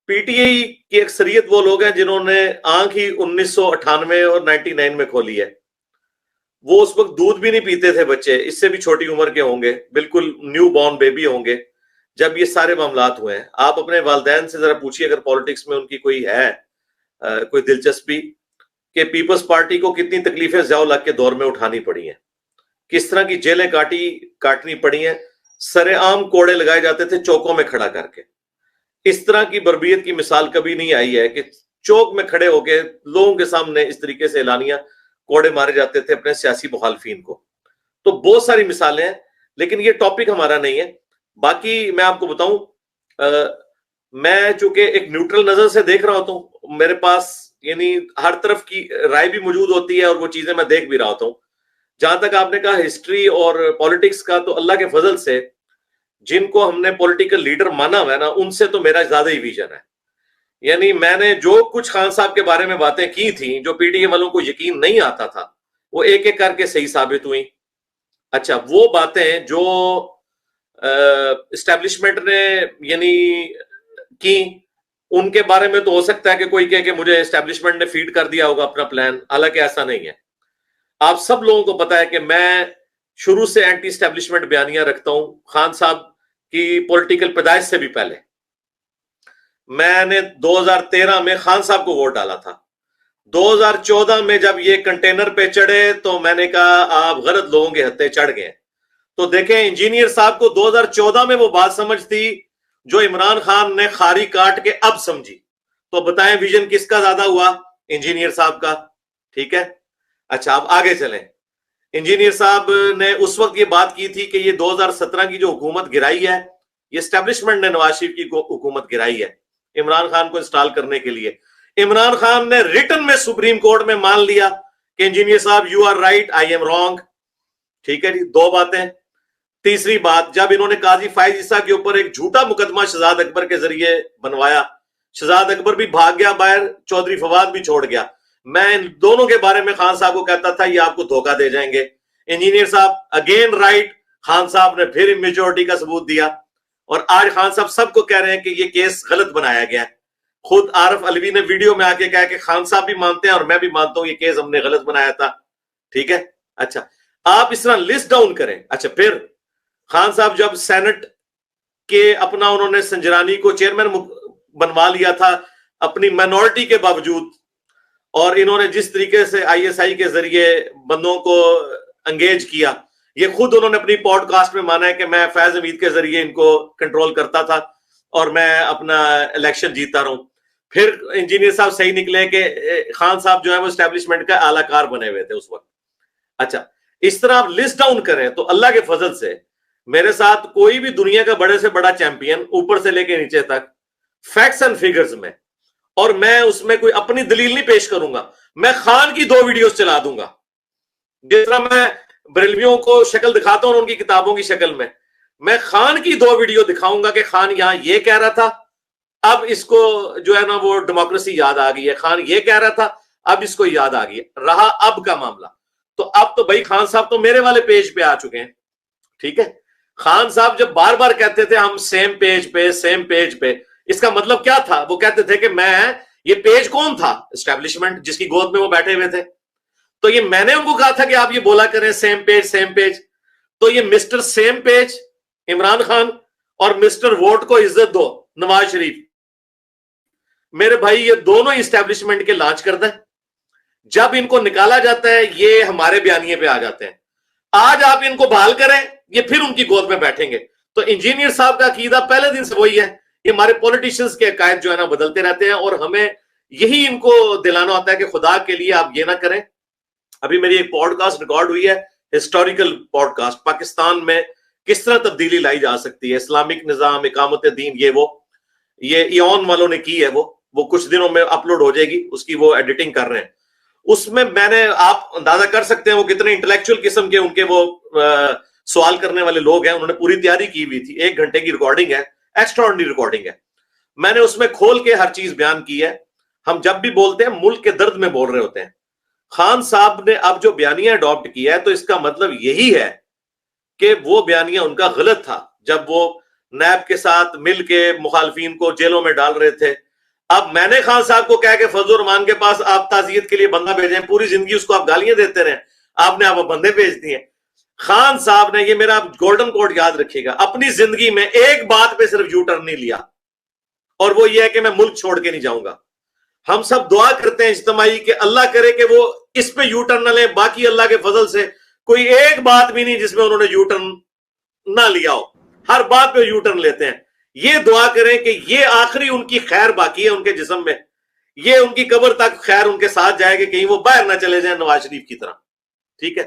P T I کی اکثریت وہ لوگ ہیں جنہوں نے آنکھ ہی 1998 اور 99 میں کھولی ہے. وہ اس وقت دودھ بھی نہیں پیتے تھے بچے، اس سے بھی چھوٹی عمر کے ہوں گے، بالکل نیو بورن بیبی ہوں گے جب یہ سارے معاملات ہوئے ہیں. آپ اپنے والدین سے ذرا پوچھیے اگر پالیٹکس میں ان کی کوئی ہے کوئی دلچسپی، کہ پیپلز پارٹی کو کتنی تکلیفیں ضیاء الحق کے دور میں اٹھانی پڑی ہیں، کس طرح کی جیلیں کاٹنی پڑی ہیں، سر عام کوڑے لگائے جاتے تھے چوکوں میں کھڑا کر کے. اس طرح کی بربریت کی مثال کبھی نہیں آئی ہے کہ چوک میں کھڑے ہو کے لوگوں کے سامنے اس طریقے سے اعلانیہ کوڑے مارے جاتے تھے اپنے سیاسی مخالفین کو. تو بہت ساری مثالیں ہیں، لیکن یہ ٹاپک ہمارا نہیں ہے. باقی میں آپ کو بتاؤں، میں چونکہ ایک نیوٹرل نظر سے دیکھ رہا ہوتا ہوں، میرے پاس یعنی ہر طرف کی رائے بھی موجود ہوتی ہے اور وہ چیزیں میں دیکھ بھی رہا ہوتا ہوں. جہاں تک آپ نے کہا ہسٹری اور پالیٹکس کا، تو اللہ کے فضل سے جن کو ہم نے پولیٹیکل لیڈر مانا ہوا ہے نا، ان سے تو میرا زیادہ ہی ویژن ہے. یعنی میں نے جو کچھ خان صاحب کے بارے میں باتیں کی تھیں جو پی ٹی اے والوں کو یقین نہیں آتا تھا، وہ ایک ایک کر کے صحیح ثابت ہوئی. اچھا، وہ باتیں جو اسٹیبلشمنٹ نے یعنی کی، ان کے بارے میں تو ہو سکتا ہے کہ کوئی کہے کہ مجھے اسٹیبلشمنٹ نے فیڈ کر دیا ہوگا اپنا پلان، حالانکہ ایسا نہیں ہے. آپ سب لوگوں کو پتا ہے کہ میں شروع سے اینٹی اسٹیبلشمنٹ بیانیاں رکھتا ہوں، خان صاحب کی پولیٹیکل پیدائش سے بھی پہلے. میں نے 2013 میں خان صاحب کو ووٹ ڈالا تھا. 2014 میں جب یہ کنٹینر پہ چڑھے تو میں نے کہا آپ غلط لوگوں کے ہتھے چڑھ گئے. تو دیکھیں انجینئر صاحب کو 2014 میں وہ بات سمجھ تھی جو عمران خان نے خاری کاٹ کے اب سمجھی. تو بتائیں ویژن کس کا زیادہ ہوا؟ انجینئر صاحب کا. ٹھیک ہے، اچھا اب آگے چلیں. انجینئر صاحب نے اس وقت یہ بات کی تھی کہ یہ 2017 کی جو حکومت گرائی ہے، یہ اسٹیبلشمنٹ نے نواز شریف کی حکومت گرائی ہے عمران خان کو انسٹال کرنے کے لیے. عمران خان نے ریٹن میں سپریم کورٹ میں مان لیا کہ انجینئر صاحب you are right, I am wrong. ٹھیک ہے جی، دو باتیں. تیسری بات، جب انہوں نے قاضی فائز عیسیٰ کے اوپر ایک جھوٹا مقدمہ شہزاد اکبر کے ذریعے بنوایا، شہزاد اکبر بھی بھاگ گیا باہر، چودھری فواد بھی چھوڑ گیا. میں ان دونوں کے بارے میں خان صاحب کو کہتا تھا یہ آپ کو دھوکہ دے جائیں گے. انجینئر صاحب اگین رائٹ، خان صاحب نے پھر میجورٹی کا ثبوت دیا. اور آج خان صاحب سب کو کہہ رہے ہیں کہ یہ کیس غلط بنایا گیا ہے. خود عارف علوی نے ویڈیو میں آ کے کہا کہ خان صاحب بھی مانتے ہیں اور میں بھی مانتا ہوں یہ کیس ہم نے غلط بنایا تھا. ٹھیک ہے، اچھا آپ اس طرح لسٹ ڈاؤن کریں. اچھا پھر خان صاحب جب سینٹ کے اپنا انہوں نے سنجرانی کو چیئرمین بنوا لیا تھا اپنی مائنورٹی کے باوجود، اور انہوں نے جس طریقے سے آئی ایس آئی کے ذریعے بندوں کو انگیج کیا، یہ خود انہوں نے اپنی پوڈ کاسٹ میں مانا ہے کہ میں فیض حمید کے ذریعے ان کو کنٹرول کرتا تھا اور میں اپنا الیکشن جیتا رہا ہوں. پھر انجینئر صاحب صحیح نکلے کہ خان صاحب جو ہے وہ اسٹیبلشمنٹ کا اعلی کار بنے ہوئے تھے اس وقت. اچھا اس طرح آپ لسٹ ڈاؤن کریں تو اللہ کے فضل سے میرے ساتھ کوئی بھی دنیا کا بڑے سے بڑا چیمپئن اوپر سے لے کے نیچے تک فیکٹس اینڈ فیگرز میں، اور میں اس میں کوئی اپنی دلیل نہیں پیش کروں گا. میں خان کی 2 ویڈیوز چلا دوں گا، جس طرح میں بریلویوں کو شکل دکھاتا ہوں ان کی کتابوں کی شکل میں خان کی 2 ویڈیو دکھاؤں گا کہ خان یہاں یہ کہہ رہا تھا، اب اس کو جو ہے نا وہ ڈیموکریسی یاد آ گئی ہے. خان یہ کہہ رہا تھا، اب اس کو یاد آ گئی ہے. رہا اب کا معاملہ، تو اب تو بھائی خان صاحب تو میرے والے پیج پہ آ چکے ہیں. ٹھیک ہے، خان صاحب جب بار بار کہتے تھے ہم سیم پیج پہ، اس کا مطلب کیا تھا؟ وہ کہتے تھے کہ میں، یہ پیج کون تھا؟ اسٹیبلشمنٹ جس کی گود میں وہ بیٹھے ہوئے تھے. تو یہ میں نے ان کو کہا تھا کہ آپ یہ بولا کریں سیم پیج. تو یہ mister same page Imran Khan اور مسٹر ووٹ کو عزت دو نواز شریف، میرے بھائی یہ دونوں اسٹیبلشمنٹ کے لانچ کرتا ہے. جب ان کو نکالا جاتا ہے یہ ہمارے بیانیے پہ آ جاتے ہیں. آج آپ ان کو بحال کریں یہ پھر ان کی گود میں بیٹھیں گے. تو انجینئر صاحب کا عقیدہ پہلے دن سے وہی ہے. یہ ہمارے پولیٹیشنز کے عقائد جو ہے نا بدلتے رہتے ہیں، اور ہمیں یہی ان کو دلانا ہوتا ہے کہ خدا کے لیے آپ یہ نہ کریں. ابھی میری ایک پوڈ کاسٹ ریکارڈ ہوئی ہے، ہسٹوریکل پوڈ کاسٹ، پاکستان میں کس طرح تبدیلی لائی جا سکتی ہے، اسلامک نظام، اقامت دین، یہ ایون والوں نے کی ہے. وہ کچھ دنوں میں اپلوڈ ہو جائے گی، اس کی وہ ایڈیٹنگ کر رہے ہیں. اس میں نے، آپ اندازہ کر سکتے ہیں وہ کتنے انٹلیکچوئل قسم کے ان کے وہ سوال کرنے والے لوگ ہیں. انہوں نے پوری تیاری کی ہوئی تھی، 1 گھنٹے کی ریکارڈنگ ہے، ایکسٹرا آرڈنری ریکارڈنگ ہے. میں نے اس میں کھول کے ہر چیز بیان کی ہے. ہم جب بھی بولتے ہیں ملک کے درد میں بول رہے ہوتے ہیں. خان صاحب نے اب جو بیانیہ اڈاپٹ کیا ہے تو اس کا مطلب یہی ہے کہ وہ بیانیہ ان کا غلط تھا. جب وہ نیب کے ساتھ مل کے مخالفین کو جیلوں میں ڈال رہے تھے، اب میں نے خان صاحب کو کہا کہ فضل الرحمان کے پاس آپ تعزیت کے لیے بندہ بھیجیں, پوری زندگی اس کو آپ گالیاں دیتے رہے, آپ نے آپ بندے بھیج دیے. خان صاحب نے, یہ میرا گولڈن کوڈ یاد رکھیے گا, اپنی زندگی میں ایک بات پہ صرف یو ٹرن نہیں لیا, اور وہ یہ ہے کہ میں ملک چھوڑ کے نہیں جاؤں گا. ہم سب دعا کرتے ہیں اجتماعی کہ اللہ کرے کہ وہ اس پہ یو ٹرن نہ لیں. باقی اللہ کے فضل سے کوئی ایک بات بھی نہیں جس میں انہوں نے یو ٹرن نہ لیا ہو, ہر بات پہ یو ٹرن لیتے ہیں. یہ دعا کریں کہ یہ آخری ان کی خیر باقی ہے ان کے جسم میں, یہ ان کی قبر تک خیر ان کے ساتھ جائے کہ کہیں وہ باہر نہ چلے جائیں نواز شریف کی طرح. ٹھیک ہے,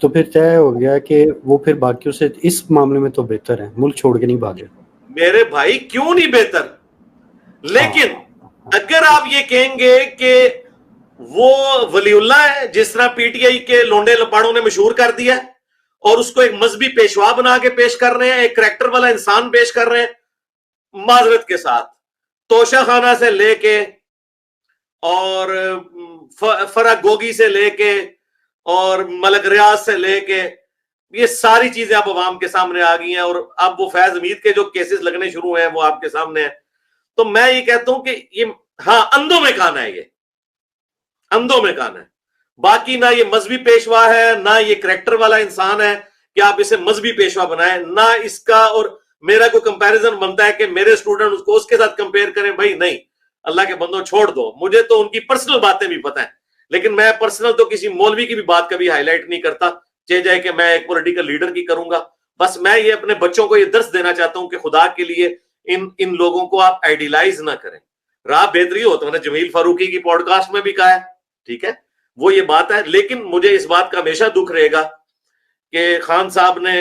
تو پھر طے ہو گیا کہ وہ پھر باقیوں سے اس معاملے میں تو بہتر ہے, ملک چھوڑ کے نہیں بھاگے. میرے بھائی کیوں نہیں بہتر, لیکن اگر آپ یہ کہیں گے کہ وہ ولی اللہ ہے جس طرح پی ٹی آئی کے لونڈے لپاڑوں نے مشہور کر دیا, اور اس کو ایک مذہبی پیشوا بنا کے پیش کر رہے ہیں, ایک کریکٹر والا انسان پیش کر رہے ہیں, معذرت کے ساتھ توشہ خانہ سے لے کے اور فرح گوگی سے لے کے اور ملک ریاض سے لے کے یہ ساری چیزیں اب عوام کے سامنے آ گئی ہیں, اور اب وہ فیض حمید کے جو کیسز لگنے شروع ہیں وہ آپ کے سامنے ہیں. تو میں یہ کہتا ہوں کہ یہ ہاں اندھوں میں کھانا ہے, یہ اندھوں میں کھانا ہے. باقی نہ یہ مذہبی پیشوا ہے, نہ یہ کریکٹر والا انسان ہے کہ آپ اسے مذہبی پیشوا بنائیں, نہ اس کا اور میرا کوئی کمپیریزن بنتا ہے کہ میرے اسٹوڈنٹ اس کو اس کے ساتھ کمپیئر کریں. بھائی نہیں, اللہ کے بندوں چھوڑ دو, مجھے تو ان کی پرسنل باتیں بھی پتہ ہیں, لیکن میں پرسنل تو کسی مولوی کی بھی بات کبھی ہائی لائٹ نہیں کرتا, چاہے جائے کہ میں ایک پولیٹیکل لیڈر کی کروں گا. بس میں یہ اپنے بچوں کو یہ درس دینا چاہتا ہوں کہ خدا کے لیے ان لوگوں کو آپ آئیڈیلائز نہ کریں. راہ بہتری ہو تو میں نے جمیل فاروقی کی پوڈ کاسٹ میں بھی کہا ہے, ٹھیک ہے, وہ یہ بات ہے. لیکن مجھے اس بات کا ہمیشہ دکھ رہے گا کہ خان صاحب نے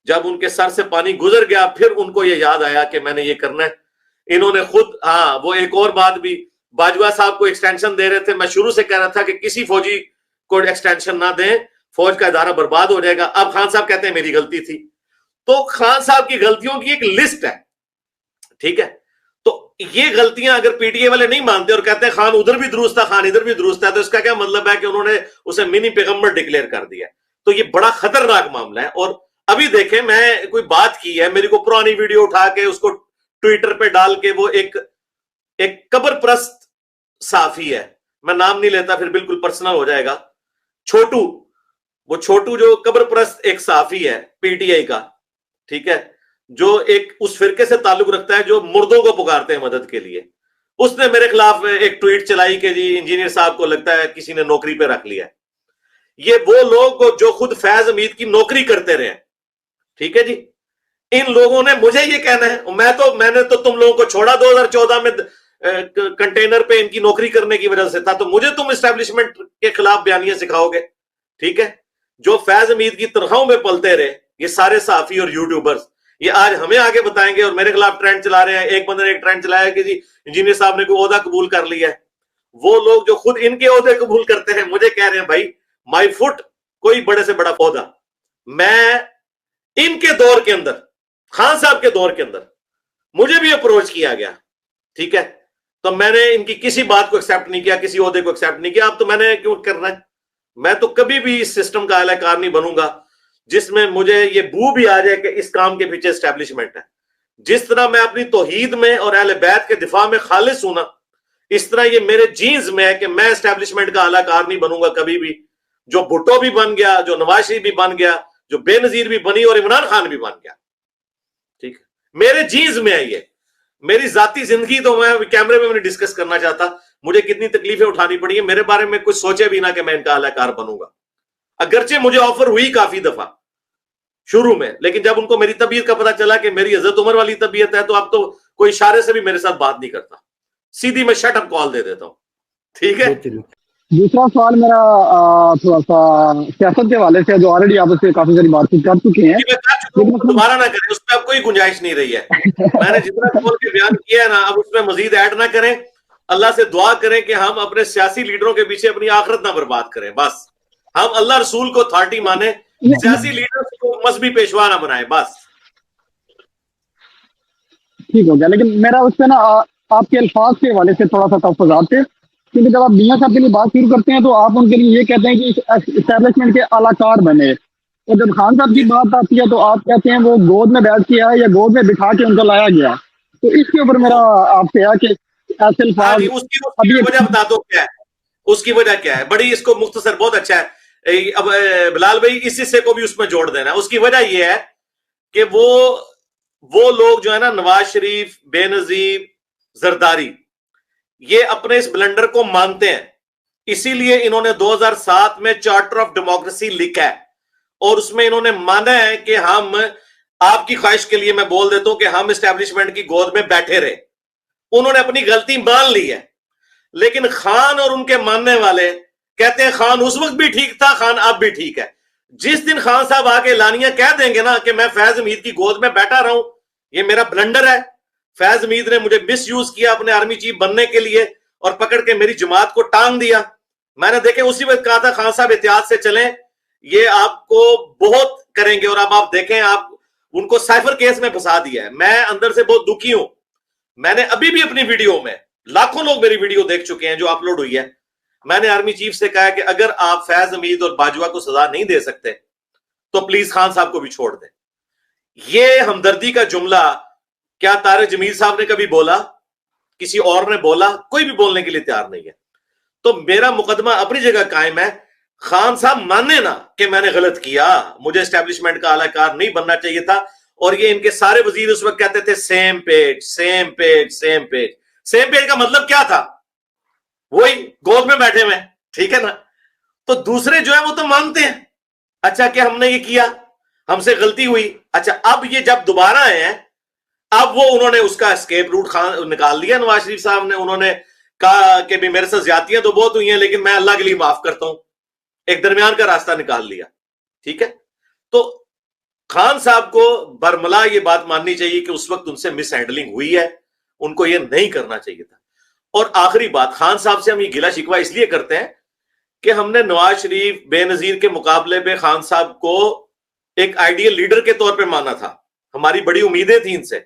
جب ان کے سر سے پانی گزر گیا پھر ان کو یہ یاد آیا کہ میں نے یہ کرنا ہے. انہوں نے خود, ہاں وہ ایک اور بات بھی, باجوہ صاحب کو ایکسٹینشن دے رہے تھے, میں شروع سے کہہ رہا تھا کہ کسی فوجی کو ایکسٹینشن نہ دیں, فوج کا ادارہ برباد ہو جائے گا. اب خان صاحب کہتے ہیں میری غلطی تھی. تو خان صاحب کی غلطیوں کی ایک لسٹ ہے, ٹھیک ہے. تو یہ غلطیاں اگر پی ٹی اے والے نہیں مانتے اور کہتے ہیں خان ادھر بھی درست تھا, خان ادھر بھی درست ہے, تو اس کا کیا مطلب ہے کہ انہوں نے اسے منی پیغمبر ڈکلیئر کر دیا. تو یہ بڑا خطرناک معاملہ ہے. اور ابھی دیکھیں, میں کوئی بات کی ہے, میری کو پرانی ویڈیو اٹھا کے اس کو ٹویٹر پہ ڈال کے, وہ ایک قبر پرست صحافی ہے, میں نام نہیں لیتا پھر بالکل پرسنل ہو جائے گا, چھوٹو, وہ چھوٹو جو قبر پرست ایک صحافی ہے پی ٹی آئی کا, ٹھیک ہے, جو ایک اس فرقے سے تعلق رکھتا ہے جو مردوں کو پکارتے ہیں مدد کے لیے, اس نے میرے خلاف ایک ٹویٹ چلائی کہ جی انجینئر صاحب کو لگتا ہے کسی نے نوکری پہ رکھ لیا ہے. یہ وہ لوگ جو خود فیض حمید کی نوکری کرتے رہے, ٹھیک ہے جی, ان لوگوں نے مجھے یہ کہنا ہے, میں نے تو تم لوگوں کو چھوڑا 2014 میں کنٹینر پہ ان کی نوکری کرنے کی وجہ سے تھا, تو مجھے تم اسٹیبلشمنٹ کے خلاف بیانیاں سکھاؤ گے, ٹھیک ہے. جو فیض حمید کی تنخواہوں میں پلتے رہے یہ سارے صحافی اور یوٹیوبرز, یہ آج ہمیں آگے بتائیں گے اور میرے خلاف ٹرینڈ چلا رہے ہیں. ایک بندے نے ایک ٹرینڈ چلایا کہ جی انجینئر صاحب نے کوئی عہدہ قبول کر لیا ہے. وہ لوگ جو خود ان کے عہدے قبول کرتے ہیں مجھے کہہ رہے ہیں بھائی مائی فٹ کوئی بڑے سے بڑا عہدہ. میں ان کے دور کے اندر, خان صاحب کے دور کے اندر مجھے بھی اپروچ کیا گیا, ٹھیک ہے, تو میں نے ان کی کسی بات کو ایکسیپٹ نہیں کیا, کسی عہدے کو ایکسیپٹ نہیں کیا. اب تو میں نے کیوں کرنا ہے, میں تو کبھی بھی اس سسٹم کا اہل کار نہیں بنوں گا جس میں مجھے یہ بو بھی آ جائے کہ اس کام کے پیچھے اسٹیبلشمنٹ ہے. جس طرح میں اپنی توحید میں اور اہل بیت کے دفاع میں خالص ہوں نا, اس طرح یہ میرے جینز میں ہے کہ میں اسٹیبلشمنٹ کا اعلی کار نہیں بنوں گا کبھی بھی. جو بھٹو بھی بن گیا, جو نواز شریف بھی بن گیا, جو بے نظیر بھی بنی اور عمران خان بھی بن گیا, ٹھیک ہے, میرے جینز میں ہے یہ. میری ذاتی زندگی تو میں کیمرے میں نہیں ڈسکس کرنا چاہتا, مجھے کتنی تکلیفیں اٹھانی پڑی ہیں, میرے بارے میں کچھ سوچے بھی نہ کہ میں ان کا اعلی کار بنوں گا. اگرچہ مجھے آفر ہوئی کافی دفعہ شروع میں, لیکن جب ان کو میری طبیعت کا پتا چلا کہ میری حضرت عمر والی طبیعت ہے تو اب تو کوئی اشارے سے بھی میرے ساتھ بات نہیں کرتا, سیدھی میں شٹ اپ کال دے دیتا ہوں, ٹھیک ہے. دوسرا سوال میرا تھوڑا سا سیاست کے حوالے سے, جو آلریڈی آپ اس سے کافی ساری بات چیت کر چکے ہیں, دوبارہ نہ کریں, اس میں اب کوئی گنجائش نہیں رہی ہے. میں نے جتنا کھول کے بیان کیا ہے نا, اب اس میں مزید ایڈ نہ کریں. اللہ سے دعا کریں کہ ہم اپنے سیاسی لیڈروں کے پیچھے اپنی آخرت نہ برباد کریں. بس ہم اللہ رسول کو اتھارٹی مانیں, سیاسی لیڈر کو مذہبی پیشوا نہ بنائیں, بس ٹھیک ہو گیا. لیکن میرا اس پہ نا آپ کے الفاظ کے حوالے سے تھوڑا سا تحفظات تھے, کیونکہ جب آپ میاں صاحب کے لیے بات شروع کرتے ہیں تو آپ ان کے لیے یہ کہتے ہیں کہ اسٹیبلشمنٹ کے اعلی کار بنے, اور جب خان صاحب کی بات آتی ہے تو آپ کہتے ہیں وہ گود میں بیٹھ کے آئے یا گود میں بٹھا کے ان کو لایا گیا. تو اس کے اوپر میرا آپ سے ہے کہ ایسے الفاظ اس کی وجہ بتا دو کیا ہے, اس کی وجہ کیا ہے, بڑی اس کو مختصر بہت اچھا ہے. اب بلال بھائی اس حصے کو بھی اس میں جوڑ دینا. اس کی وجہ یہ ہے کہ وہ لوگ جو ہے نا, نواز شریف, بے نظیر, زرداری, یہ اپنے اس بلنڈر کو مانتے ہیں. اسی لیے انہوں نے 2007 میں چارٹر آف ڈیموکریسی لکھا ہے اور اس میں انہوں نے مانا ہے کہ ہم, آپ کی خواہش کے لیے میں بول دیتا ہوں کہ ہم اسٹیبلشمنٹ کی گود میں بیٹھے رہے. انہوں نے اپنی غلطی مان لی ہے. لیکن خان اور ان کے ماننے والے کہتے ہیں خان اس وقت بھی ٹھیک تھا, خان اب بھی ٹھیک ہے. جس دن خان صاحب آگے لانیاں کہہ دیں گے نا کہ میں فیض حمید کی گود میں بیٹھا رہا ہوں, یہ میرا بلنڈر ہے, فیض حمید نے مجھے مس یوز کیا اپنے آرمی چیف بننے کے لیے اور پکڑ کے میری جماعت کو ٹانگ دیا, میں نے دیکھیں اسی وقت کہا تھا خان صاحب احتیاط سے چلیں, یہ آپ کو بہت کریں گے. اور اب آپ دیکھیں, آپ ان کو سائفر کیس میں پھنسا دیا ہے. میں اندر سے بہت دکھی ہوں. میں نے ابھی بھی اپنی ویڈیو میں, لاکھوں لوگ میری ویڈیو دیکھ چکے ہیں جو اپلوڈ ہوئی ہے, میں نے آرمی چیف سے کہا کہ اگر آپ فیض حمید اور باجوہ کو سزا نہیں دے سکتے تو پلیز خان صاحب کو بھی چھوڑ دیں. یہ ہمدردی کا جملہ کیا طارق جمیل صاحب نے کبھی بولا, کسی اور نے بولا؟ کوئی بھی بولنے کے لیے تیار نہیں ہے. تو میرا مقدمہ اپنی جگہ قائم ہے. خان صاحب ماننے نا کہ میں نے غلط کیا, مجھے اسٹیبلشمنٹ کا اعلی کار نہیں بننا چاہیے تھا. اور یہ ان کے سارے وزیر اس وقت کہتے تھے same page same page same page. Same page کا مطلب کیا تھا؟ وہی گود میں بیٹھے ہوئے, ٹھیک ہے نا. تو دوسرے جو ہے وہ تو مانتے ہیں اچھا کہ ہم نے یہ کیا, ہم سے غلطی ہوئی. اچھا اب یہ جب دوبارہ آئے ہیں, اب وہ انہوں نے اس کا اسکیپ روٹ نکال دیا نواز شریف صاحب نے. انہوں نے کہا کہ بھی میرے ساتھ زیادتیاں تو بہت ہوئی ہیں لیکن میں اللہ کے لیے معاف کرتا ہوں, ایک درمیان کا راستہ نکال لیا. ٹھیک ہے, تو خان صاحب کو برملا یہ بات ماننی چاہیے کہ اس وقت ان سے مس ہینڈلنگ ہوئی ہے, ان کو یہ نہیں کرنا چاہیے تھا. اور آخری بات, خان صاحب سے ہم یہ گلہ شکوہ اس لیے کرتے ہیں کہ ہم نے نواز شریف, بے نظیر کے مقابلے پہ خان صاحب کو ایک آئیڈیل لیڈر کے طور پہ مانا تھا, ہماری بڑی امیدیں تھیں ان سے.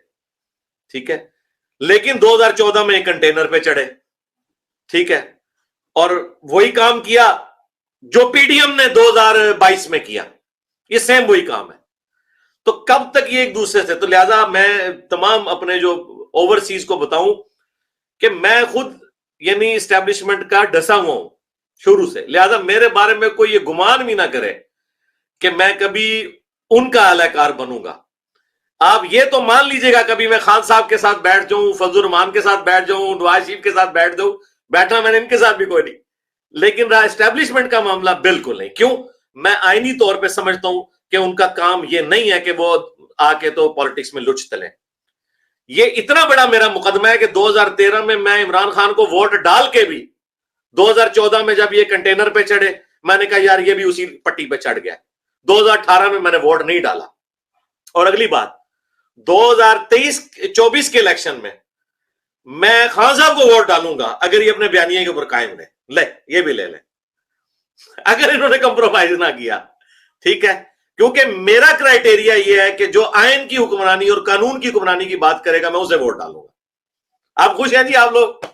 ٹھیک ہے, لیکن 2014 میں ایک کنٹینر پہ چڑھے. ٹھیک ہے, اور وہی کام کیا جو پی ڈی ایم نے 2022 میں کیا, یہ سیم وہی کام ہے. تو کب تک یہ ایک دوسرے سے, تو لہذا میں تمام اپنے جو اوورسیز کو بتاؤں کہ میں خود یعنی اسٹیبلشمنٹ کا ڈسا ہوا ہوں شروع سے. لہذا میرے بارے میں کوئی یہ گمان بھی نہ کرے کہ میں کبھی ان کا اعلی کار بنوں گا. آپ یہ تو مان لیجئے گا کبھی میں خان صاحب کے ساتھ بیٹھ جاؤں, فضل الرحمان کے ساتھ بیٹھ جاؤں, نواز شریف کے ساتھ بیٹھ جاؤں, بیٹھا میں نے ان کے ساتھ بھی کوئی نہیں, لیکن اسٹیبلشمنٹ کا معاملہ بالکل نہیں. کیوں؟ میں آئینی طور پہ سمجھتا ہوں کہ ان کا کام یہ نہیں ہے کہ وہ آ کے تو پالیٹکس میں لچ تلیں. یہ اتنا بڑا میرا مقدمہ ہے کہ 2013 میں عمران خان کو ووٹ ڈال کے بھی 2014 میں جب یہ کنٹینر پہ چڑھے میں نے کہا یار یہ بھی اسی پٹی پہ چڑھ گیا. 2018 میں نے ووٹ نہیں ڈالا. اور اگلی بات 2023-24 کے الیکشن میں خان صاحب کو ووٹ ڈالوں گا اگر یہ اپنے بیانیے کے اوپر قائم رہے. لے یہ بھی لے لیں اگر انہوں نے کمپرومائز نہ کیا. ٹھیک ہے, کیونکہ میرا کرائیٹیریا یہ ہے کہ جو آئین کی حکمرانی اور قانون کی حکمرانی کی بات کرے گا میں اسے ووٹ ڈالوں گا. آپ خوش ہیں جی آپ لوگ؟